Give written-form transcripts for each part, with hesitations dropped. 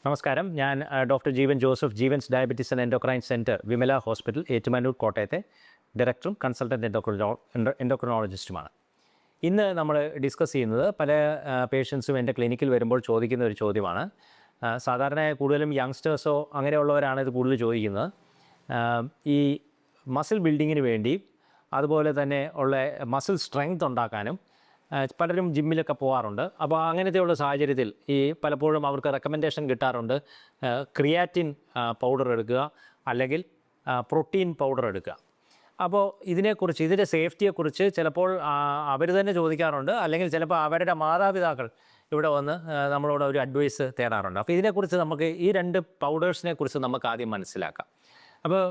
നമസ്കാരം. ഞാൻ doctor Jeevan Joseph, Jeevan's diabetes and endocrine centre, Vimala hospital, Ettumanoor, കോട്ടയത്തെ ഡയറക്ടറും കൺസൾട്ടൻറ്റ് എൻഡോക്രിനോളജിസ്റ്റുമാണ്. ഇന്ന് നമ്മൾ ഡിസ്കസ് ചെയ്യുന്നത് പല പേഷ്യൻസും എൻ്റെ ക്ലിനിക്കിൽ വരുമ്പോൾ ചോദിക്കുന്ന ഒരു ചോദ്യമാണ്. സാധാരണ കൂടുതലും യങ്സ്റ്റേഴ്സോ അങ്ങനെയുള്ളവരാണ് ഇത് കൂടുതൽ ചോദിക്കുന്നത്. ഈ മസിൽ ബിൽഡിങ്ങിന് വേണ്ടി, അതുപോലെ തന്നെ ഉള്ള മസിൽ സ്ട്രെങ്ത് ഉണ്ടാക്കാനും പലരും ജിമ്മിലൊക്കെ പോകാറുണ്ട്. അപ്പോൾ അങ്ങനത്തെയുള്ള സാഹചര്യത്തിൽ ഈ പലപ്പോഴും അവർക്ക് റെക്കമെൻഡേഷൻ കിട്ടാറുണ്ട്, ക്രിയാറ്റിൻ പൗഡർ എടുക്കുക, അല്ലെങ്കിൽ പ്രോട്ടീൻ പൗഡർ എടുക്കുക. അപ്പോൾ ഇതിൻ്റെ സേഫ്റ്റിയെക്കുറിച്ച് ചിലപ്പോൾ അവർ തന്നെ ചോദിക്കാറുണ്ട്, അല്ലെങ്കിൽ ചിലപ്പോൾ അവരുടെ മാതാപിതാക്കൾ ഇവിടെ വന്ന് നമ്മളോട് ഒരു അഡ്വൈസ് തേടാറുണ്ട്. അപ്പോൾ ഇതിനെക്കുറിച്ച് നമുക്ക് ഈ രണ്ട് പൗഡേഴ്സിനെ കുറിച്ച് നമുക്ക് ആദ്യം മനസ്സിലാക്കാം. അപ്പോൾ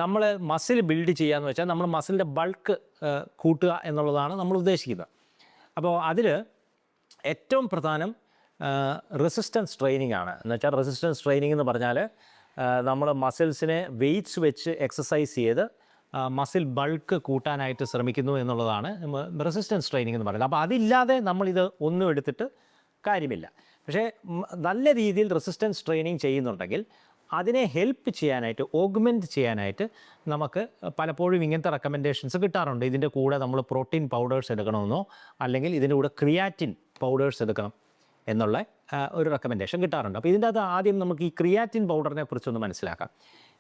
നമ്മൾ മസിൽ ബിൽഡ് ചെയ്യുക എന്ന് വെച്ചാൽ നമ്മൾ മസിലിൻ്റെ ബൾക്ക് കൂട്ടുക എന്നുള്ളതാണ് നമ്മൾ ഉദ്ദേശിക്കുന്നത്. അപ്പോൾ അതിൽ ഏറ്റവും പ്രധാനം റെസിസ്റ്റൻസ് ട്രെയിനിങ് ആണ്. എന്ന് വെച്ചാൽ റെസിസ്റ്റൻസ് ട്രെയിനിങ് എന്ന് പറഞ്ഞാൽ നമ്മൾ മസിൽസിനെ വെയ്റ്റ്സ് വെച്ച് എക്സസൈസ് ചെയ്ത് മസിൽ ബൾക്ക് കൂട്ടാനായിട്ട് ശ്രമിക്കുന്നു എന്നുള്ളതാണ് റെസിസ്റ്റൻസ് ട്രെയിനിങ് എന്ന് പറയുന്നത്. അപ്പോൾ അതില്ലാതെ നമ്മളിത് ഒന്നും എടുത്തിട്ട് കാര്യമില്ല. പക്ഷേ നല്ല രീതിയിൽ റെസിസ്റ്റൻസ് ട്രെയിനിങ് ചെയ്യുന്നുണ്ടെങ്കിൽ അതിനെ ഹെൽപ്പ് ചെയ്യാനായിട്ട്, ഓഗ്മെൻറ്റ് ചെയ്യാനായിട്ട് നമുക്ക് പലപ്പോഴും ഇങ്ങനത്തെ റെക്കമെൻഡേഷൻസ് കിട്ടാറുണ്ട്. ഇതിൻ്റെ കൂടെ നമ്മൾ പ്രോട്ടീൻ പൗഡേഴ്സ് എടുക്കണമെന്നോ, അല്ലെങ്കിൽ ഇതിൻ്റെ കൂടെ ക്രിയാറ്റിൻ പൗഡേഴ്സ് എടുക്കണം എന്നുള്ള ഒരു റെക്കമെൻഡേഷൻ കിട്ടാറുണ്ട്. അപ്പോൾ ഇതിൻ്റെ അത് ആദ്യം നമുക്ക് ഈ ക്രിയാറ്റിൻ പൗഡറിനെ കുറിച്ചൊന്ന് മനസ്സിലാക്കാം.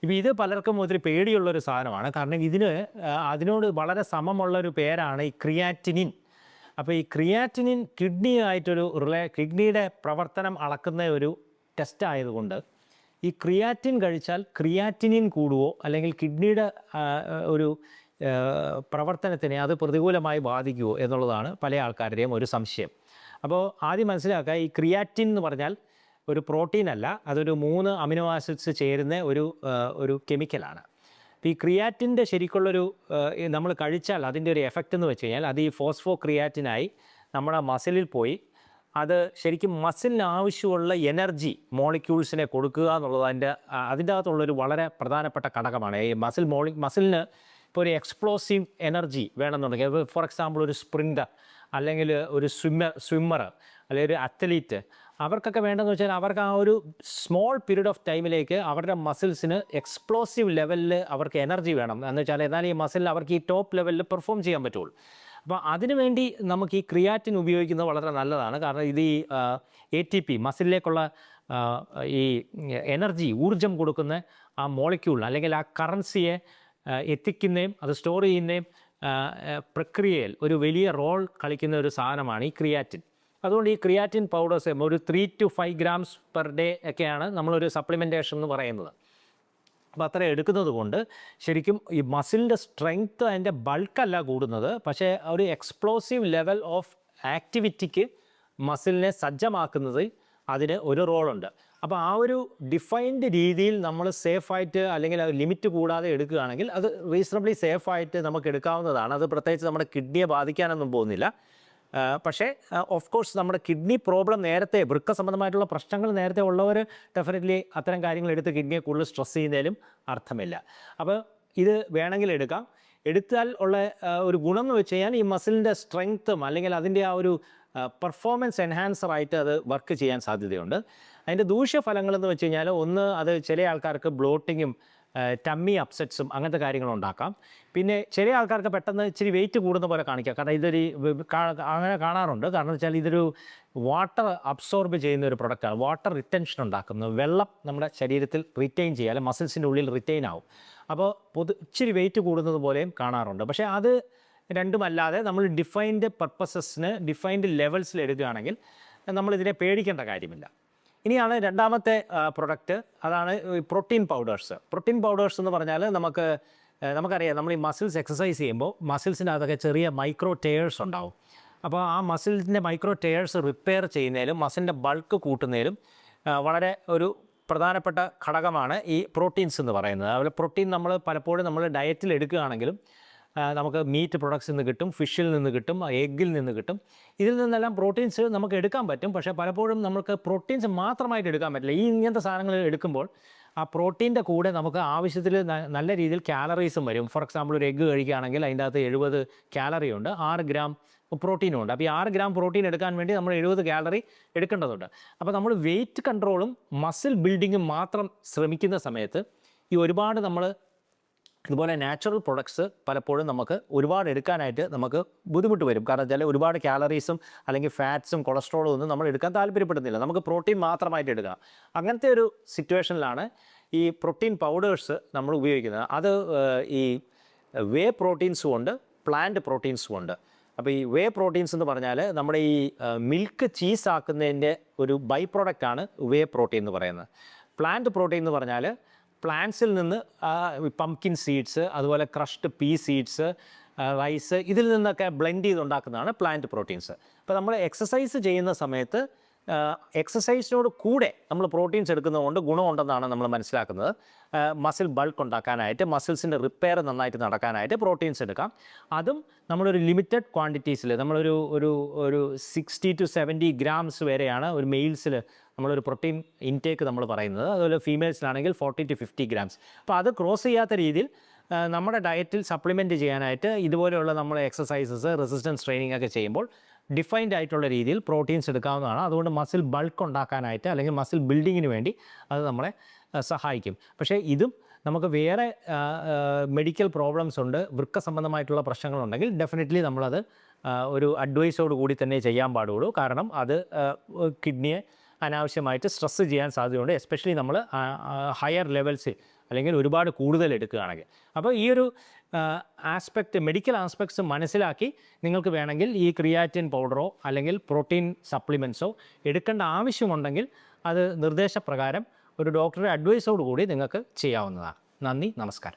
ഇപ്പോൾ ഇത് പലർക്കും ഒത്തിരി പേടിയുള്ളൊരു സാധനമാണ്. കാരണം അതിനോട് വളരെ സമമുള്ളൊരു പേരാണ് ഈ ക്രിയാറ്റിനിൻ. അപ്പോൾ ഈ ക്രിയാറ്റിനിൻ കിഡ്നിയുടെ പ്രവർത്തനം അളക്കുന്ന ഒരു ടെസ്റ്റ് ആയതുകൊണ്ട് ഈ ക്രിയാറ്റിൻ കഴിച്ചാൽ ക്രിയാറ്റിനിൻ കൂടുവോ, അല്ലെങ്കിൽ കിഡ്നിയുടെ ഒരു പ്രവർത്തനത്തിനെ അത് പ്രതികൂലമായി ബാധിക്കുമോ എന്നുള്ളതാണ് പല ആൾക്കാരുടെയും ഒരു സംശയം. അപ്പോൾ ആദ്യം മനസ്സിലാക്കുക, ഈ ക്രിയാറ്റിൻ എന്ന് പറഞ്ഞാൽ ഒരു പ്രോട്ടീൻ അല്ല, അതൊരു 3 അമിനോ ആസിഡ്സ് ചേരുന്ന ഒരു കെമിക്കലാണ്. അപ്പോൾ ഈ ക്രിയാറ്റിൻ്റെ ശരിക്കുള്ളൊരു നമ്മൾ കഴിച്ചാൽ അതിൻ്റെ ഒരു എഫക്റ്റ് എന്ന് വെച്ച് കഴിഞ്ഞാൽ അത് ഈ ഫോസ്ഫോ ക്രിയാറ്റിനായി നമ്മുടെ മസിലിൽ പോയി അത് ശരിക്കും മസിലിന് ആവശ്യമുള്ള എനർജി മോളിക്യൂൾസിനെ കൊടുക്കുക എന്നുള്ളത് അതിൻ്റെ അകത്തുള്ളൊരു വളരെ പ്രധാനപ്പെട്ട ഘടകമാണ്. ഈ മസിലിന് ഇപ്പോൾ ഒരു എക്സ്പ്ലോസീവ് എനർജി വേണമെന്നുണ്ടെങ്കിൽ, ഫോർ എക്സാമ്പിൾ ഒരു സ്പ്രിൻറ്റർ, അല്ലെങ്കിൽ ഒരു സ്വിമ്മർ, അല്ലെങ്കിൽ ഒരു അത്ലീറ്റ്, അവർക്കൊക്കെ വേണ്ടതെന്ന് വെച്ചാൽ അവർക്ക് ആ ഒരു സ്മോൾ പീരീഡ് ഓഫ് ടൈമിലേക്ക് അവരുടെ മസിൽസിന് എക്സ്പ്ലോസീവ് ലെവലിൽ അവർക്ക് എനർജി വേണം. എന്ന് വെച്ചാൽ എന്നാൽ ഈ മസിലിൽ അവർക്ക് ഈ ടോപ്പ് ലെവലിൽ പെർഫോം ചെയ്യാൻ പറ്റുള്ളൂ. അപ്പോൾ അതിനുവേണ്ടി നമുക്ക് ഈ ക്രിയാറ്റിൻ ഉപയോഗിക്കുന്നത് വളരെ നല്ലതാണ്. കാരണം ഇത് ഈ ATP മസിലിലേക്കുള്ള ഈ ഊർജം കൊടുക്കുന്ന ആ മോളിക്യൂൾ, അല്ലെങ്കിൽ ആ കറൻസിയെ എത്തിക്കുന്നതും അത് സ്റ്റോർ ചെയ്യുന്നതും പ്രക്രിയയിൽ ഒരു വലിയ റോൾ കളിക്കുന്ന ഒരു സാധനമാണ് ഈ ക്രിയാറ്റിൻ. അതുകൊണ്ട് ഈ ക്രിയാറ്റിൻ പൗഡേഴ്സ് ഒരു 3 to 5 grams പെർ ഡേ ഒക്കെയാണ് നമ്മളൊരു സപ്ലിമെൻറ്റേഷൻ എന്ന് പറയുന്നത്. അപ്പോൾ അത്ര എടുക്കുന്നത് കൊണ്ട് ശരിക്കും ഈ മസിലിൻ്റെ സ്ട്രെങ്ത്ത് അതിൻ്റെ ബൾക്കല്ല കൂടുന്നത്, പക്ഷേ ഒരു എക്സ്പ്ലോസീവ് ലെവൽ ഓഫ് ആക്ടിവിറ്റിക്ക് മസിലിനെ സജ്ജമാക്കുന്നത് അതിന് ഒരു റോളുണ്ട്. അപ്പോൾ ആ ഒരു ഡിഫൈൻഡ് രീതിയിൽ നമ്മൾ സേഫായിട്ട്, അല്ലെങ്കിൽ അത് ലിമിറ്റ് കൂടാതെ എടുക്കുകയാണെങ്കിൽ അത് റീസണബിളി സേഫായിട്ട് നമുക്ക് എടുക്കാവുന്നതാണ്. അത് പ്രത്യേകിച്ച് നമ്മുടെ കിഡ്നിയെ ബാധിക്കാനൊന്നും പോകുന്നില്ല. പക്ഷേ ഓഫ് കോഴ്സ് നമ്മുടെ കിഡ്നി പ്രോബ്ലം നേരത്തെ, വൃക്ക സംബന്ധമായിട്ടുള്ള പ്രശ്നങ്ങൾ നേരത്തെ ഉള്ളവർ ഡെഫിനറ്റ്ലി അത്തരം കാര്യങ്ങൾ എടുത്ത് കിഡ്നിയെ കൂടുതൽ സ്ട്രെസ് ചെയ്യുന്നതിലും അർത്ഥമില്ല. അപ്പോൾ ഇത് വേണമെങ്കിൽ എടുത്താൽ ഉള്ള ഒരു ഗുണം എന്ന് വെച്ച് കഴിഞ്ഞാൽ ഈ മസിലിൻ്റെ സ്ട്രെങ്ത്തും, അല്ലെങ്കിൽ അതിൻ്റെ ആ ഒരു പെർഫോമൻസ് എൻഹാൻസറായിട്ട് അത് വർക്ക് ചെയ്യാൻ സാധ്യതയുണ്ട്. അതിൻ്റെ ദൂഷ്യഫലങ്ങളെന്ന് വെച്ച് കഴിഞ്ഞാൽ, ഒന്ന്, അത് ചില ആൾക്കാർക്ക് ബ്ലോട്ടിങ്ങും ടമ്മി അപ്സെറ്റ്സും അങ്ങനത്തെ കാര്യങ്ങളുണ്ടാക്കാം. പിന്നെ ചില ആൾക്കാർക്ക് പെട്ടെന്ന് ഇച്ചിരി വെയിറ്റ് കൂടുന്ന പോലെ കാണിക്കാം. കാരണം അങ്ങനെ കാണാറുണ്ട്. കാരണം വെച്ചാൽ ഇതൊരു വാട്ടർ അബ്സോർബ് ചെയ്യുന്ന ഒരു പ്രൊഡക്റ്റാണ്. വാട്ടർ റിറ്റൻഷൻ ഉണ്ടാക്കുന്നത്, വെള്ളം നമ്മുടെ ശരീരത്തിൽ റിറ്റെയിൻ ചെയ്യാൻ, മസിൽസിൻ്റെ ഉള്ളിൽ റിറ്റെയിൻ ആവും. അപ്പോൾ ഇച്ചിരി വെയിറ്റ് കൂടുന്നത് പോലെയും കാണാറുണ്ട്. പക്ഷേ അത് രണ്ടുമല്ലാതെ നമ്മൾ ഡിഫൈൻഡ് പർപ്പസസിന്, ഡിഫൈൻഡ് ലെവൽസിൽ എടുക്കുകയാണെങ്കിൽ നമ്മളിതിനെ പേടിക്കേണ്ട കാര്യമില്ല. ഇനിയാണ് രണ്ടാമത്തെ പ്രൊഡക്റ്റ്, അതാണ് പ്രോട്ടീൻ പൗഡേഴ്സ്. പ്രോട്ടീൻ പൗഡേഴ്സ് എന്ന് പറഞ്ഞാൽ നമുക്കറിയാം, നമ്മൾ ഈ മസിൽസ് എക്സസൈസ് ചെയ്യുമ്പോൾ മസിൽസിനകത്തൊക്കെ ചെറിയ മൈക്രോ ടയേഴ്സ് ഉണ്ടാവും. അപ്പോൾ ആ മസിലിൻ്റെ മൈക്രോ ടയേഴ്സ് റിപ്പയർ ചെയ്യുന്നതിലും മസിലിൻ്റെ ബൾക്ക് കൂട്ടുന്നതിലും വളരെ ഒരു പ്രധാനപ്പെട്ട ഘടകമാണ് ഈ പ്രോട്ടീൻസ് എന്ന് പറയുന്നത്. അതുപോലെ പ്രോട്ടീൻ പലപ്പോഴും നമ്മൾ ഡയറ്റിൽ എടുക്കുകയാണെങ്കിലും നമുക്ക് മീറ്റ് പ്രൊഡക്ട്സിൽ നിന്ന് കിട്ടും, ഫിഷിൽ നിന്ന് കിട്ടും, എഗ്ഗിൽ നിന്ന് കിട്ടും. ഇതിൽ നിന്നെല്ലാം പ്രോട്ടീൻസ് നമുക്ക് എടുക്കാൻ പറ്റും. പക്ഷേ പലപ്പോഴും നമുക്ക് പ്രോട്ടീൻസ് മാത്രമായിട്ട് എടുക്കാൻ പറ്റില്ല. ഇങ്ങനത്തെ സാധനങ്ങൾ എടുക്കുമ്പോൾ ആ പ്രോട്ടീൻ്റെ കൂടെ നമുക്ക് ആവശ്യത്തിൽ നല്ല രീതിയിൽ കാലറീസും വരും. ഫോർ എക്സാമ്പിൾ ഒരു എഗ്ഗ് കഴിക്കുകയാണെങ്കിൽ അതിൻ്റെ അകത്ത് 70 കാലറി ഉണ്ട്. 6 ഗ്രാം പ്രോട്ടീനും ഉണ്ട്. അപ്പോൾ ഈ 6 ഗ്രാം പ്രോട്ടീൻ എടുക്കാൻ വേണ്ടി നമ്മൾ 70 കാലറി എടുക്കേണ്ടതുണ്ട്. അപ്പോൾ നമ്മൾ വെയിറ്റ് കൺട്രോളും മസിൽ ബിൽഡിങ്ങും മാത്രം ശ്രമിക്കുന്ന സമയത്ത് ഈ ഒരുപാട് നമ്മൾ ഇതുപോലെ നാച്ചുറൽ പ്രൊഡക്ട്സ് പലപ്പോഴും നമുക്ക് ഒരുപാട് എടുക്കാനായിട്ട് നമുക്ക് ബുദ്ധിമുട്ട് വരും. കാരണം വെച്ചാൽ ഒരുപാട് കാലറീസും അല്ലെങ്കിൽ ഫാറ്റ്സും കൊളസ്ട്രോളും ഒന്നും നമ്മൾ എടുക്കാൻ താല്പര്യപ്പെടുന്നില്ല. നമുക്ക് പ്രോട്ടീൻ മാത്രമായിട്ട് എടുക്കാം. അങ്ങനത്തെ ഒരു സിറ്റുവേഷനിലാണ് ഈ പ്രോട്ടീൻ പൗഡേഴ്സ് നമ്മൾ ഉപയോഗിക്കുന്നത്. അത് ഈ വേ പ്രോട്ടീൻസും ഉണ്ട്, പ്ലാന്റ് പ്രോട്ടീൻസും ഉണ്ട്. അപ്പോൾ ഈ വേ പ്രോട്ടീൻസ് എന്ന് പറഞ്ഞാൽ നമ്മുടെ ഈ മിൽക്ക് ചീസ് ആക്കുന്നതിൻ്റെ ഒരു ബൈ പ്രോഡക്റ്റാണ് വേ പ്രോട്ടീൻ എന്ന് പറയുന്നത്. പ്ലാന്റ് പ്രോട്ടീൻ എന്ന് പറഞ്ഞാൽ പ്ലാന്റ്സിൽ നിന്ന് പംകിൻ സീഡ്സ്, അതുപോലെ ക്രഷ്ഡ് പീ സീഡ്സ്, റൈസ്, ഇതിൽ നിന്നൊക്കെ ബ്ലെൻഡ് ചെയ്തുണ്ടാക്കുന്നതാണ് പ്ലാന്റ് പ്രോട്ടീൻസ്. അപ്പോൾ നമ്മൾ എക്സസൈസ് ചെയ്യുന്ന സമയത്ത് എക്സസൈസിനോട് കൂടെ നമ്മൾ പ്രോട്ടീൻസ് എടുക്കുന്നതുകൊണ്ട് ഗുണമുണ്ടെന്നാണ് നമ്മൾ മനസ്സിലാക്കുന്നത്. മസിൽ ബൾക്ക് ഉണ്ടാക്കാനായിട്ട്, മസിൽസിൻ്റെ റിപ്പയർ നന്നായിട്ട് നടക്കാനായിട്ട് പ്രോട്ടീൻസ് എടുക്കാം. അതും നമ്മളൊരു ലിമിറ്റഡ് ക്വാണ്ടിറ്റീസിൽ നമ്മളൊരു ഒരു ഒരു 60 to 70 ഗ്രാംസ് വരെയാണ് ഒരു മെയിൽസിൽ നമ്മളൊരു പ്രോട്ടീൻ ഇൻടേക്ക് നമ്മൾ പറയുന്നത്. അതുപോലെ ഫീമെയിൽസിലാണെങ്കിൽ 40 to 50 ഗ്രാംസ്. അപ്പോൾ അത് ക്രോസ് ചെയ്യാത്ത രീതിയിൽ നമ്മുടെ ഡയറ്റിൽ സപ്ലിമെൻറ്റ് ചെയ്യാനായിട്ട് ഇതുപോലെയുള്ള നമ്മൾ എക്സസൈസസ്, റെസിസ്റ്റൻസ് ട്രെയിനിങ് ഒക്കെ ചെയ്യുമ്പോൾ ഡിഫൈൻഡ് ആയിട്ടുള്ള രീതിയിൽ പ്രോട്ടീൻസ് എടുക്കാവുന്നതാണ്. അതുകൊണ്ട് മസിൽ ബൾക്ക് ഉണ്ടാക്കാനായിട്ട് അല്ലെങ്കിൽ മസിൽ ബിൽഡിങ്ങിന് വേണ്ടി അത് നമ്മളെ സഹായിക്കും. പക്ഷേ ഇതും നമുക്ക് വേറെ മെഡിക്കൽ പ്രോബ്ലംസ് ഉണ്ട്, വൃക്ക സംബന്ധമായിട്ടുള്ള പ്രശ്നങ്ങളുണ്ടെങ്കിൽ ഡെഫിനറ്റ്ലി നമ്മളത് ഒരു അഡ്വൈസോട് കൂടി തന്നെ ചെയ്യാൻ പാടുള്ളൂ. കാരണം അത് കിഡ്നിയെ അനാവശ്യമായിട്ട് സ്ട്രെസ്സ് ചെയ്യാൻ സാധ്യതയുണ്ട്, എസ്പെഷ്യലി നമ്മൾ ഹയർ ലെവൽസ് അല്ലെങ്കിൽ ഒരുപാട് കൂടുതൽ എടുക്കുകയാണെങ്കിൽ. അപ്പോൾ ഈ ഒരു ആസ്പെക്റ്റ്, മെഡിക്കൽ ആസ്പെക്ട്സ് മനസ്സിലാക്കി നിങ്ങൾക്ക് വേണമെങ്കിൽ ഈ ക്രിയാറ്റിൻ പൗഡറോ അല്ലെങ്കിൽ പ്രോട്ടീൻ സപ്ലിമെൻറ്റ്സോ എടുക്കേണ്ട ആവശ്യമുണ്ടെങ്കിൽ അത് നിർദ്ദേശപ്രകാരം ഒരു ഡോക്ടറുടെ അഡ്വൈസോട് കൂടി നിങ്ങൾക്ക് ചെയ്യാവുന്നതാണ്. നന്ദി, നമസ്കാരം.